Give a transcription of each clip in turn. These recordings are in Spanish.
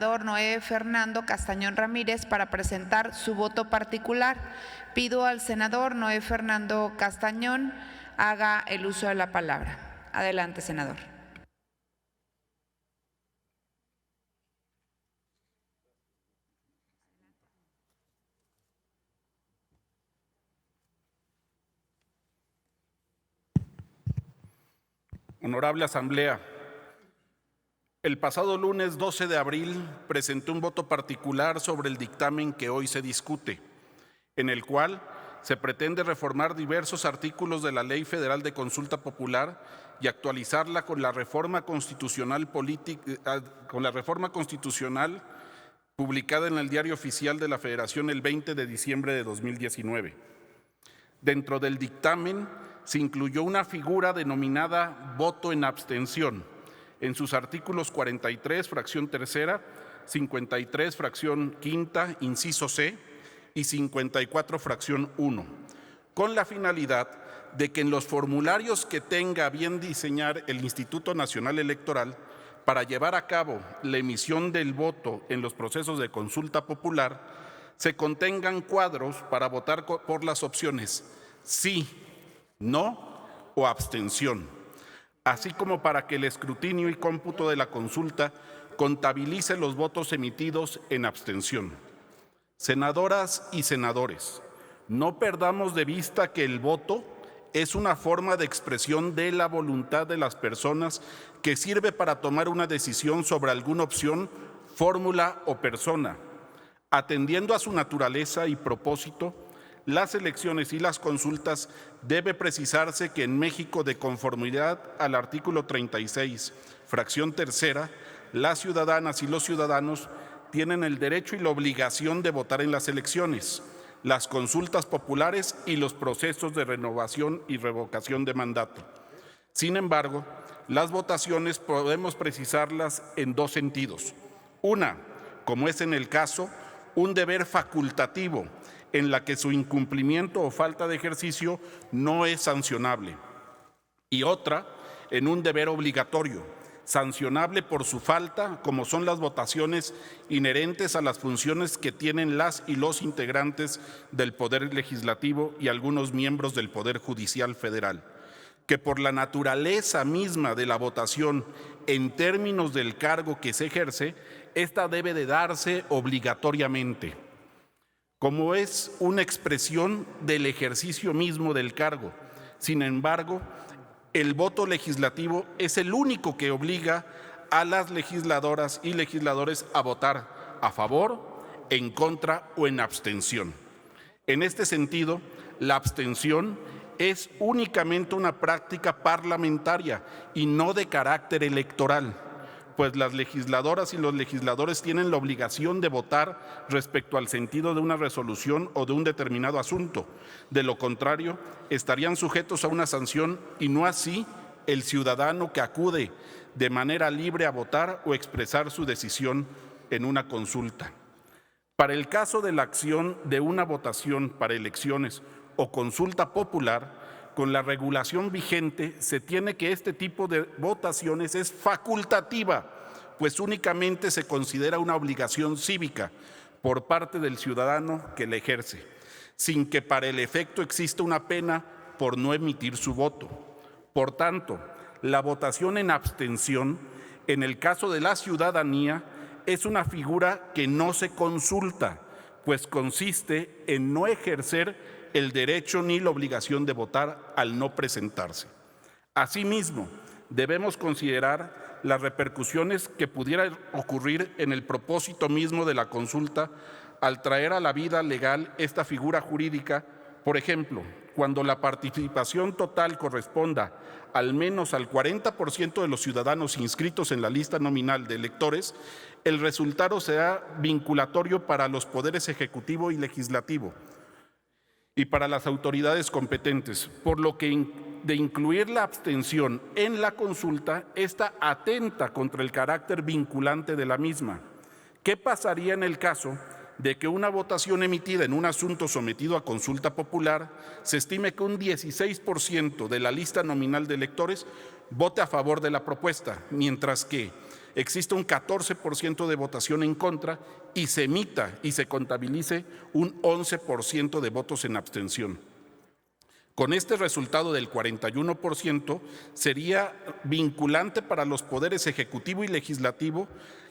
Noé Fernando Castañón Ramírez para presentar su voto particular. Pido al senador Noé Fernando Castañón haga el uso de la palabra. Adelante, senador. Honorable Asamblea, el pasado lunes 12 de abril presenté un voto particular sobre el dictamen que hoy se discute, en el cual se pretende reformar diversos artículos de la Ley Federal de Consulta Popular y actualizarla con la reforma constitucional publicada en el Diario Oficial de la Federación el 20 de diciembre de 2019. Dentro del dictamen se incluyó una figura denominada voto en abstención en sus artículos 43, fracción tercera, 53, fracción quinta, inciso C, y 54, fracción 1, con la finalidad de que en los formularios que tenga a bien diseñar el Instituto Nacional Electoral para llevar a cabo la emisión del voto en los procesos de consulta popular, se contengan cuadros para votar por las opciones sí, no o abstención, así como para que el escrutinio y cómputo de la consulta contabilice los votos emitidos en abstención. Senadoras y senadores, no perdamos de vista que el voto es una forma de expresión de la voluntad de las personas que sirve para tomar una decisión sobre alguna opción, fórmula o persona. Atendiendo a su naturaleza y propósito, las elecciones y las consultas debe precisarse que en México, de conformidad al artículo 36, fracción tercera, las ciudadanas y los ciudadanos tienen el derecho y la obligación de votar en las elecciones, las consultas populares y los procesos de renovación y revocación de mandato. Sin embargo, las votaciones podemos precisarlas en dos sentidos. Una, como es en el caso, un deber facultativo, en la que su incumplimiento o falta de ejercicio no es sancionable. Y otra, en un deber obligatorio, sancionable por su falta, como son las votaciones inherentes a las funciones que tienen las y los integrantes del Poder Legislativo y algunos miembros del Poder Judicial Federal, que por la naturaleza misma de la votación en términos del cargo que se ejerce, esta debe de darse obligatoriamente, como es una expresión del ejercicio mismo del cargo. Sin embargo, el voto legislativo es el único que obliga a las legisladoras y legisladores a votar a favor, en contra o en abstención. En este sentido, la abstención es únicamente una práctica parlamentaria y no de carácter electoral, pues las legisladoras y los legisladores tienen la obligación de votar respecto al sentido de una resolución o de un determinado asunto. De lo contrario, estarían sujetos a una sanción y no así el ciudadano que acude de manera libre a votar o expresar su decisión en una consulta. Para el caso de la acción de una votación para elecciones o consulta popular, con la regulación vigente se tiene que este tipo de votaciones es facultativa, pues únicamente se considera una obligación cívica por parte del ciudadano que la ejerce, sin que para el efecto exista una pena por no emitir su voto. Por tanto, la votación en abstención, en el caso de la ciudadanía, es una figura que no se consulta, pues consiste en no ejercer el derecho ni la obligación de votar al no presentarse. Asimismo, debemos considerar las repercusiones que pudiera ocurrir en el propósito mismo de la consulta al traer a la vida legal esta figura jurídica. Por ejemplo, cuando la participación total corresponda al menos al 40% de los ciudadanos inscritos en la lista nominal de electores, el resultado será vinculatorio para los poderes ejecutivo y legislativo y para las autoridades competentes, por lo que de incluir la abstención en la consulta, esta atenta contra el carácter vinculante de la misma. ¿Qué pasaría en el caso de que una votación emitida en un asunto sometido a consulta popular se estime que un 16% de la lista nominal de electores vote a favor de la propuesta, mientras que existe un 14% de votación en contra y se emita y se contabilice un 11% de votos en abstención. Con este resultado del 41% sería vinculante para los poderes ejecutivo y legislativo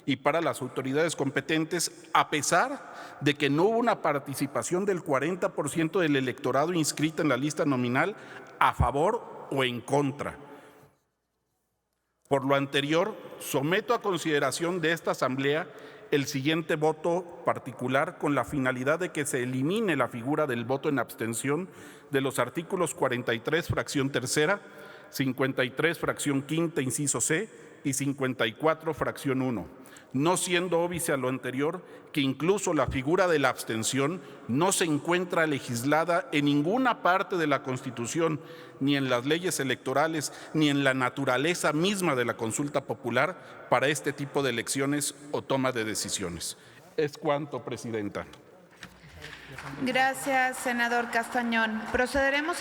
y para las autoridades competentes, a pesar de que no hubo una participación del 40% del electorado inscrito en la lista nominal a favor o en contra. Por lo anterior, someto a consideración de esta Asamblea el siguiente voto particular con la finalidad de que se elimine la figura del voto en abstención de los artículos 43, fracción tercera, 53, fracción quinta, inciso C, y 54, fracción 1, no siendo óbice a lo anterior que incluso la figura de la abstención no se encuentra legislada en ninguna parte de la Constitución, ni en las leyes electorales, ni en la naturaleza misma de la consulta popular para este tipo de elecciones o toma de decisiones. Es cuanto, Presidenta. Gracias, senador Castañón. Procederemos